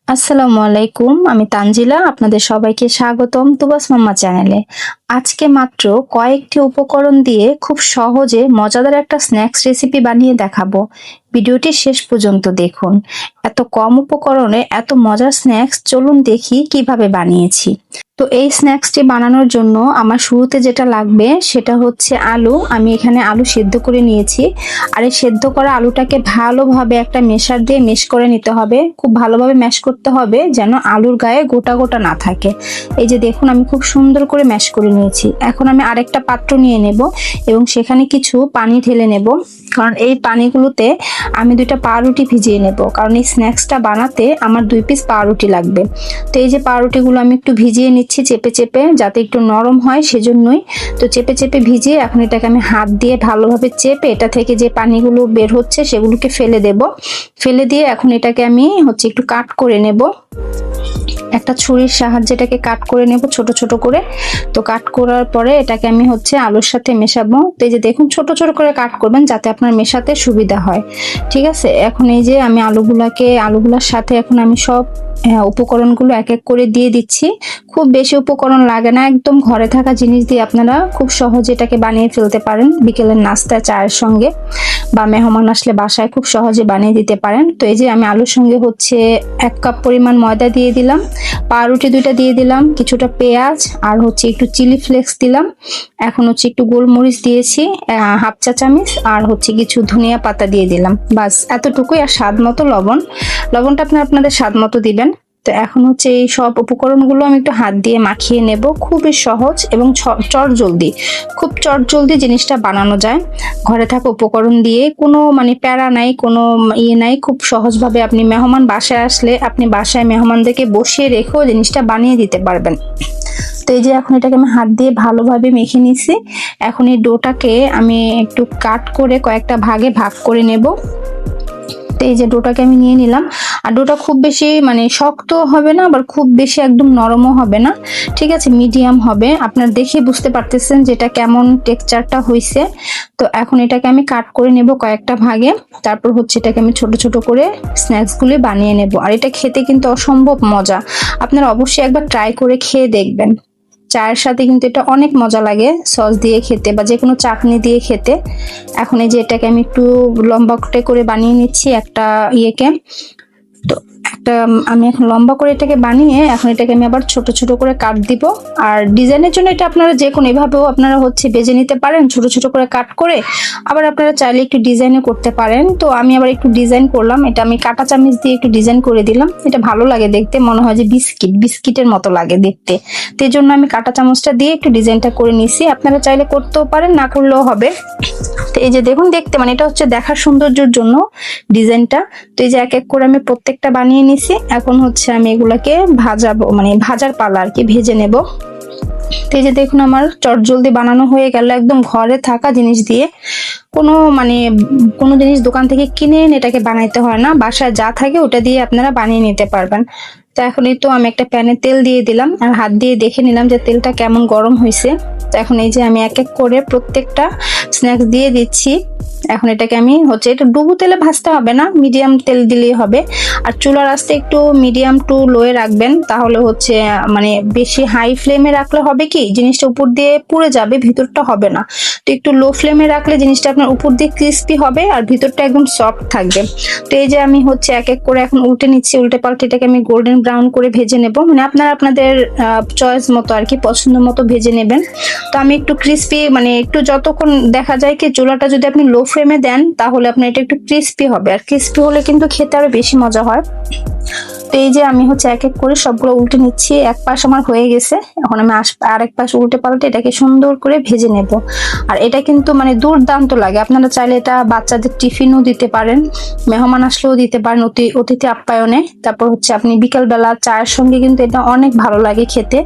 আসসালামু আলাইকুম, আমি তানজিলা। আপনাদের সবাইকে স্বাগতম তুবাস মাম্মা চ্যানেলে। আজকে মাত্র কয়েকটি উপকরণ দিয়ে খুব সহজে মজাদার একটা স্ন্যাক্স রেসিপি বানিয়ে দেখাবো। ভিডিওটি শেষ পর্যন্ত দেখুন। এত কম উপকরণে এত মজার স্ন্যাক্স, চলুন দেখি কিভাবে বানিয়েছি। তো এই স্ন্যাক্সটি বানানোর জন্য আমার শুরুতে যেটা লাগবে সেটা হচ্ছে আলু। আমি এখানে আলু সেদ্ধ করে নিয়েছি। আর এই সেদ্ধ করা আলুটাকে ভালোভাবে একটা মেশার দিয়ে মেশ করে নিতে হবে। খুব ভালোভাবে ম্যাশ করতে হবে যেন আলুর গায়ে গোটা গোটা না থাকে। এই যে দেখুন, আমি খুব সুন্দর করে ম্যাশ করে নিয়েছি। এখন আমি আরেকটা পাত্র নিয়ে নেব এবং সেখানে কিছু পানি ঢেলে নেব, কারণ এই পানিগুলোতে আমি 2টা পাউরুটি ভিজিয়ে নেব, কারণ এই স্ন্যাক্সটা বানাতে আমার 2 পিস পাউরুটি লাগবে। তো এই যে পাউরুটিগুলো আমি একটু ভিজিয়ে নিচ্ছি চেপে চেপে, যাতে একটু নরম হয় সেজন্যই। তো চেপে চেপে ভিজিয়ে এখন এটাকে আমি হাত দিয়ে ভালোভাবে চেপে এটা থেকে যে পানিগুলো বের হচ্ছে সেগুলোকে ফেলে দেব। ফেলে দিয়ে এখন এটাকে আমি একটু কাট করে নেব। একটা ছুরির সাহায্যে এটাকে কাট করে নেব ছোট ছোট করে। তো কাট করার পরে এটাকে আমি আলুর সাথে মেশাবো। তো এই যে দেখুন, ছোট ছোট করে কাট করবেন যাতে আপনার মেশাতে সুবিধা হয়। ঠিক আছে, এখন এই যে আমি আলুগুলার সাথে এখন আমি সব উপকরণগুলো এক এক করে দিয়ে দিচ্ছি। খুব বেশি উপকরণ লাগে না, একদম ঘরে থাকা জিনিস দিয়ে আপনারা খুব সহজে এটাকে বানিয়ে ফেলতে পারেন। বিকেলের নাস্তা চায়ের সঙ্গে বা মেহমান আসলে বাসায় খুব সহজে বানিয়ে দিতে পারেন। তো এই যে আমি আলুর সঙ্গে 1 কাপ পরিমাণ ময়দা দিয়ে দিলাম, পাউরুটি 2টা দিয়ে দিলাম, কিছুটা পেঁয়াজ আর একটু চিলি ফ্লেক্স দিলাম। এখন একটু গোলমরিচ দিয়েছি 1/2 চা চামচ, আর কিছু ধনিয়া পাতা দিয়ে দিলাম। বাস এতটুকুই। আর স্বাদ মতো লবণটা আপনাদের স্বাদ মতো দিবেন। তো এখন এই সব উপকরণগুলো আমি একটু হাত দিয়ে মাখিয়ে নেব। খুবই সহজ এবং খুব চটজলদি জিনিসটা বানানো যায়। ঘরে থাকা উপকরণ দিয়ে কোনো প্যারা নাই, কোনো নাই। খুব সহজভাবে আপনি মেহমান বাসায় আসলে আপনি বাসায় মেহমানদেরকে বসিয়ে রেখেও জিনিসটা বানিয়ে দিতে পারবেন। তো এই যে এখন এটাকে আমি হাত দিয়ে ভালোভাবে মেখে নিছি। এখন এই ডোটাকে আমি একটু কাট করে কয়েকটা ভাগে ভাগ করে নেব। তো এই যে ডোটাকে আমি নিয়ে নিলাম। আর ডোটা খুব বেশি শক্ত হবে না, আবার খুব বেশি একদম নরমও হবে না। ঠিক আছে, মিডিয়াম হবে। আপনারা দেখে বুঝতে পারতেছেন যেটা কেমন টেক্সচারটা হয়েছে। তো এখন এটাকে আমি কাট করে নেব কয়েকটা ভাগে। তারপর এটাকে আমি ছোট ছোট করে স্ন্যাক্সগুলি বানিয়ে নেব। আর এটা খেতে কিন্তু অসম্ভব মজা। আপনারা অবশ্যই একবার ট্রাই করে খেয়ে দেখবেন। চায়ের সাথে কিন্তু এটা অনেক মজা লাগে, সস দিয়ে খেতে বা যে কোনো চাটনি দিয়ে খেতে। এখন এই যে এটাকে আমি একটু লম্বা করে বানিয়ে নিচ্ছি একটা ইয়েকে। তো আমি এখন লম্বা করে এটাকে বানিয়ে এখন এটাকে আমি আবার ছোট ছোট করে কাট দিব। আর ডিজাইনের জন্য এটা আপনারা যে কোনো এভাবেও আপনারা বেজে নিতে পারেন ছোট ছোট করে কাট করে। আবার আপনারা চাইলে একটু ডিজাইনও করতে পারেন। তো আমি আবার একটু ডিজাইন করলাম, এটা আমি কাঁটা চামচ দিয়ে একটু ডিজাইন করে দিলাম। এটা ভালো লাগে দেখতে, মনে হয় যে বিস্কিটের মতো লাগে দেখতে। তো এই জন্য আমি কাঁটা চামচটা দিয়ে একটু ডিজাইনটা করে নিছি। আপনারা চাইলে করতেও পারেন, না করলেও হবে। তো এই যে দেখুন, দেখতে এটা দেখার সৌন্দর্যের জন্য ডিজাইনটা। তো এই যে এক এক করে আমি প্রত্যেকটা বানিয়ে নিছি। এখন আমি এগুলাকে ভাজাবো, ভাজার পালা আর কি, ভেজে নেব। তো এই যে দেখুন, আমার চটজলদি বানানো হয়ে গেল একদম ঘরে থাকা জিনিস দিয়ে। কোনো জিনিস দোকান থেকে কিনে এনে এটাকে বানাইতে হয় না, বাসায় যা থাকে ওটা দিয়ে আপনারা বানিয়ে নিতে পারবেন। তো এখনই তো আমি একটা প্যানে তেল দিয়ে দিলাম আর হাত দিয়ে দেখে নিলাম যে তেলটা কেমন গরম হয়েছে। তো এখন এই যে আমি এক এক করে প্রত্যেকটা স্ন্যাক্স দিয়ে দিচ্ছি। এখন এটাকে আমি এটা ডুবো তেলে ভাজতে হবে না, মিডিয়াম তেল দিলেই হবে। আর চুলার আঁচটা একটু মিডিয়াম টু লোয়ে রাখবেন, তাহলে বেশি হাই ফ্লেমে রাখলে হবে কি জিনিসটা উপর দিয়ে পুড়ে যাবে, ভিতরটা হবে না। তো একটু লো ফ্লেমে রাখলে জিনিসটা আপনার উপর দিয়ে ক্রিস্পি হবে আর ভিতরটা একদম সফট থাকবে। তো এই যে আমি এক এক করে এখন উল্টে নিচ্ছি, উল্টে পাল্টে এটাকে আমি গোল্ডেন ব্রাউন করে ভেজে নেব। আপনারা আপনাদের চয়েস মতো আর কি, পছন্দ মতো ভেজে নেবেন। তো আমি একটু ক্রিস্পি একটু যতক্ষণ দেখা যায় কি চুলাটা যদি আপনি লো ফ্লেমে দেন তাহলে আপনার এটা একটু ক্রিস্পি হবে, আর ক্রিস্পি হলে কিন্তু খেতে আরো বেশি মজা হয়। তো এই যে আমি এক এক করে সবগুলো উল্টে নিচ্ছি। এক পাশ আমার হয়ে গেছে, এখন আমি আরেক পাশ উল্টে পাল্টে এটাকে সুন্দর করে ভেজে নেব। আর এটা কিন্তু দুর্দান্ত লাগে। আপনারা চাইলে এটা বাচ্চাদের টিফিনও দিতে পারেন, মেহমান আসলেও দিতে পারেন অতিথি আপ্যায়নে। তারপর আপনি বিকেল বেলা চায়ের সঙ্গে কিন্তু এটা অনেক ভালো লাগে খেতে।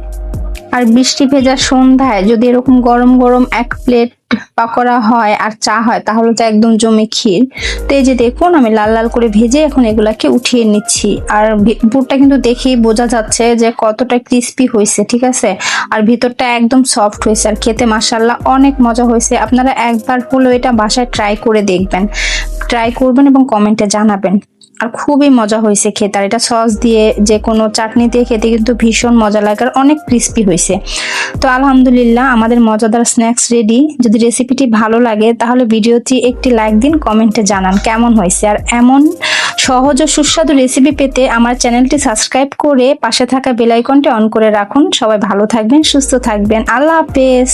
আর বৃষ্টি ভেজা সন্ধ্যায় যদি এরকম গরম গরম 1 প্লেট পাকোড়া হয় আর চা হয় তাহলে তো একদম জমে ক্ষীর। তো এই যে দেখুন, আমি লাল লাল করে ভেজে এখন এগুলাকে উঠিয়ে নিচ্ছি। আর পুরটা কিন্তু দেখেই বোঝা যাচ্ছে যে কতটা ক্রিস্পি হয়েছে। ঠিক আছে, আর ভিতরটা একদম সফট হয়েছে, আর খেতে মাশাআল্লাহ অনেক মজা হয়েছে। আপনারা একবার হলেও এটা বাসায় ট্রাই করে দেখবেন, ট্রাই করবেন এবং কমেন্টে জানাবেন। আর খুবই মজা হয়েছে খেতে। আর এটা সস দিয়ে যে কোনো চাটনি দিয়ে খেতে কিন্তু ভীষণ মজা লাগে, আর অনেক ক্রিস্পি হয়েছে। তো আলহামদুলিল্লাহ আমাদের মজাদার স্ন্যাক্স রেডি। যদি রেসিপিটি ভালো লাগে তাহলে ভিডিওটি একটি লাইক দিন, কমেন্টে জানান কেমন হয়েছে। আর এমন সহজ ও সুস্বাদু রেসিপি পেতে আমার চ্যানেলটি সাবস্ক্রাইব করে পাশে থাকা বেল আইকনটি অন করে রাখুন। সবাই ভালো থাকবেন, সুস্থ থাকবেন। আল্লাহ হাফেজ।